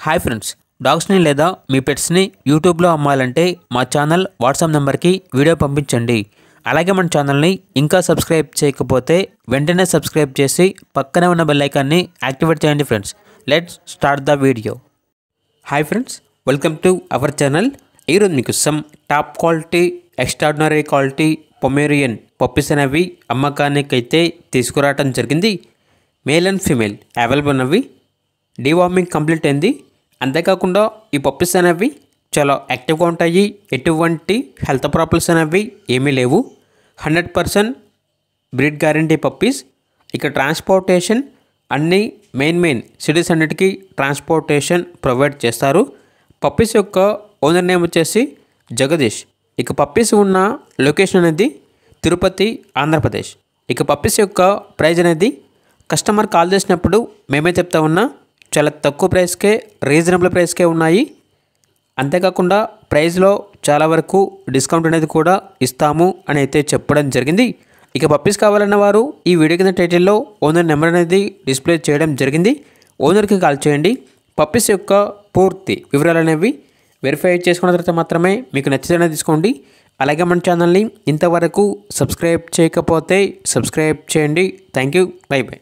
Hi friends, డాగ్స్ని లేదా మీ పెట్స్ని యూట్యూబ్లో అమ్మాలంటే మా ఛానల్ వాట్సాప్ నెంబర్కి వీడియో పంపించండి. అలాగే మన ఛానల్ని ఇంకా సబ్స్క్రైబ్ చేయకపోతే వెంటనే సబ్స్క్రైబ్ చేసి పక్కనే ఉన్న బెల్ ఐకాన్ని యాక్టివేట్ చేయండి. Friends, let's start the video. Hi friends, welcome to our channel. ఈరోజు మీకు some top quality extraordinary quality Pomeranian puppies అనేవి అమ్మకానికి అయితే తీసుకురావడం జరిగింది. మేల్ అండ్ ఫీమేల్ అవైలబుల్ ఉన్నవి. డీవార్మింగ్ కంప్లీట్ అయింది. అంతేకాకుండా ఈ పప్పీస్ అనేవి చాలా యాక్టివ్గా ఉంటాయి. ఎటువంటి హెల్త్ ప్రాబ్లమ్స్ అనేవి ఏమీ లేవు. 100% బ్రీడ్ గ్యారంటీ పప్పీస్. ఇక ట్రాన్స్పోర్టేషన్ అన్ని మెయిన్ సిటీస్ అన్నిటికీ ట్రాన్స్పోర్టేషన్ ప్రొవైడ్ చేస్తారు. పప్పీస్ యొక్క ఓనర్ నేమ్ వచ్చేసి జగదీష్. ఇక పప్పీస్ ఉన్న లొకేషన్ అనేది తిరుపతి, ఆంధ్రప్రదేశ్. ఇక పప్పీస్ యొక్క ప్రైజ్ అనేది కస్టమర్ కాల్ చేసినప్పుడు మేమే చెప్తా ఉన్నా చాలా తక్కువ ప్రైస్కే, రీజనబుల్ ప్రైస్కే ఉన్నాయి. అంతేకాకుండా ప్రైస్లో చాలా వరకు డిస్కౌంట్ అనేది కూడా ఇస్తాము అని అయితే చెప్పడం జరిగింది. ఇక పప్పీస్ కావాలన్న వారు ఈ వీడియో కింద టైటిల్లో ఓనర్ నెంబర్ అనేది డిస్ప్లే చేయడం జరిగింది. ఓనర్కి కాల్ చేయండి. పప్పీస్ యొక్క పూర్తి వివరాలు అనేవి వెరిఫై చేసుకున్న తర్వాత మాత్రమే మీకు నచ్చితేనే తీసుకోండి. అలాగే మన ఛానల్ని ఇంతవరకు సబ్స్క్రైబ్ చేయకపోతే సబ్స్క్రైబ్ చేయండి. Thank you. By by.